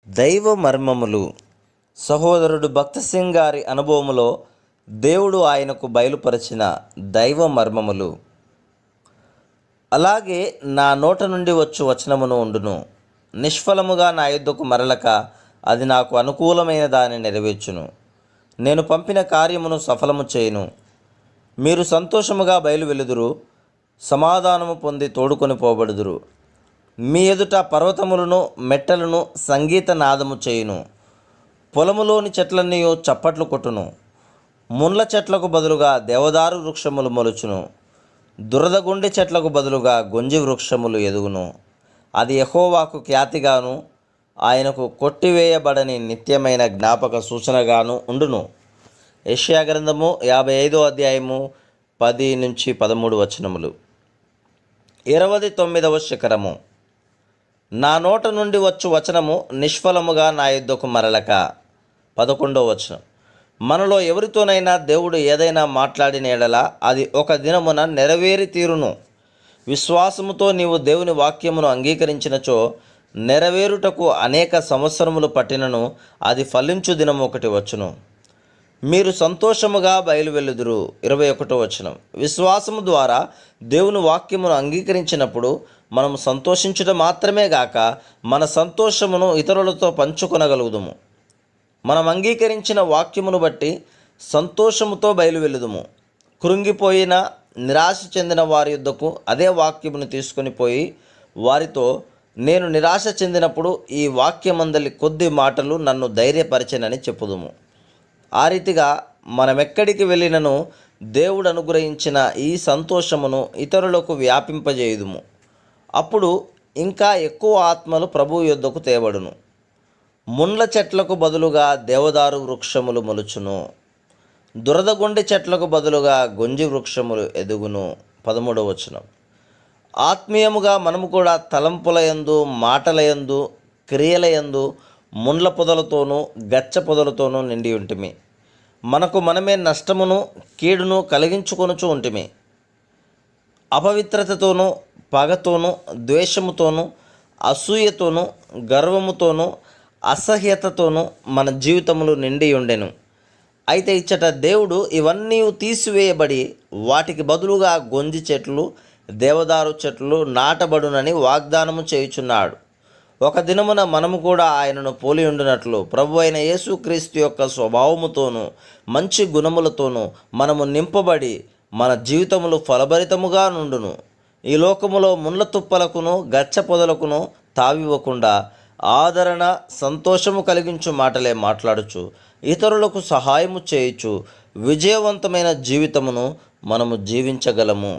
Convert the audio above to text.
దైవ మర్మములు. సహోదరుడు భక్త సింగ్ గారి అనుభవములో దేవుడు ఆయనకు బయలుపరిచిన దైవ మర్మములు. అలాగే నా నోట నుండి వచ్చు వచనమును ఉండును, నిష్ఫలముగా నా యుద్ధకు మరలక అది నాకు అనుకూలమైన దాన్ని నెరవేర్చును. నేను పంపిన కార్యమును సఫలము చేయును. మీరు సంతోషముగా బయలువెలుదురు, సమాధానము పొంది తోడుకొని పోబడుదురు. మీ ఎదుట పర్వతములను మెట్టలను సంగీత నాదము చేయును. పొలములోని చెట్లన్నీ చప్పట్లు కొట్టును. ముండ్ల చెట్లకు బదులుగా దేవదారు వృక్షములు మొలుచును. దురదగుండె చెట్లకు బదులుగా గొంజి వృక్షములు ఎదుగును. అది యెహోవాకు ఖ్యాతిగాను, ఆయనకు కొట్టివేయబడని నిత్యమైన జ్ఞాపక సూచనగాను ఉండును. యెషయా గ్రంథము 55వ అధ్యాయము 10-13 వచనములు. 29వ శిఖరము. నా నోట నుండి వచ్చు వచనము నిష్ఫలముగా నా యుద్ధకు మరలక. 11వ వచనం. మనలో ఎవరితోనైనా దేవుడు ఏదైనా మాట్లాడిన ఎడల అది ఒక దినమున నెరవేరి తీరును. విశ్వాసముతో నీవు దేవుని వాక్యమును అంగీకరించినచో నెరవేరుటకు అనేక సంవత్సరములు పట్టినను అది ఫలించు దినము ఒకటి వచ్చును. మీరు సంతోషముగా బయలువెల్లుదురు. 21వ వచనం. విశ్వాసము ద్వారా దేవుని వాక్యమును అంగీకరించినప్పుడు మనము సంతోషించుట మాత్రమే గాక మన సంతోషమును ఇతరులతో పంచుకొనగలుగుదుము. మనం అంగీకరించిన వాక్యమును బట్టి సంతోషముతో బయలువెల్లుదుము. కృంగిపోయిన నిరాశ చెందిన వారి యుద్ధకు అదే వాక్యమును తీసుకొని పోయి వారితో, నేను నిరాశ చెందినప్పుడు ఈ వాక్యమందలి కొద్ది మాటలు నన్ను ధైర్యపరిచెనని చెప్పుదుము. ఆ రీతిగా మనమెక్కడికి వెళ్ళినను దేవుడు అనుగ్రహించిన ఈ సంతోషమును ఇతరులకు వ్యాపింపజేయుదుము. అప్పుడు ఇంకా ఎక్కువ ఆత్మలు ప్రభువు యొద్దకు తేబడును. ముండ్ల చెట్లకు బదులుగా దేవదారు వృక్షములు మొలుచును. దురదగొండి చెట్లకు బదులుగా గొంజి వృక్షములు ఎదుగును. 13వ వచనం. ఆత్మీయముగా మనము కూడా తలంపులయందు, మాటలయందు, క్రియలయందు ముండ్ల పొదలతోనూ గచ్చ పొదలతోనూ నిండి ఉంటిమి. మనకు మనమే నష్టమును కీడును కలిగించుకొనుచు ఉంటిమి. అపవిత్రతతోనూ పగతోనూ ద్వేషముతోనూ అసూయతోనూ గర్వముతోనూ అసహ్యతతోనూ మన జీవితములు నిండి ఉండెను. అయితే ఇచ్చట దేవుడు ఇవన్నీ తీసివేయబడి వాటికి బదులుగా గొంజి చెట్లు, దేవదారు చెట్లు నాటబడునని వాగ్దానము చేయుచున్నాడు. ఒక దినమున మనము కూడా ఆయనను పోలి ఉండినట్లు ప్రభు అయిన యేసుక్రీస్తు యొక్క స్వభావముతోనూ మంచి గుణములతోనూ మనము నింపబడి మన జీవితములు ఫలభరితముగా నుండును. ఈ లోకములో ముండ్ల తుప్పలకును గచ్చ పొదలకును తావివ్వకుండా ఆదరణ, సంతోషము కలిగించు మాటలే మాట్లాడుచు ఇతరులకు సహాయము చేయుచు విజయవంతమైన జీవితమును మనము జీవించగలము.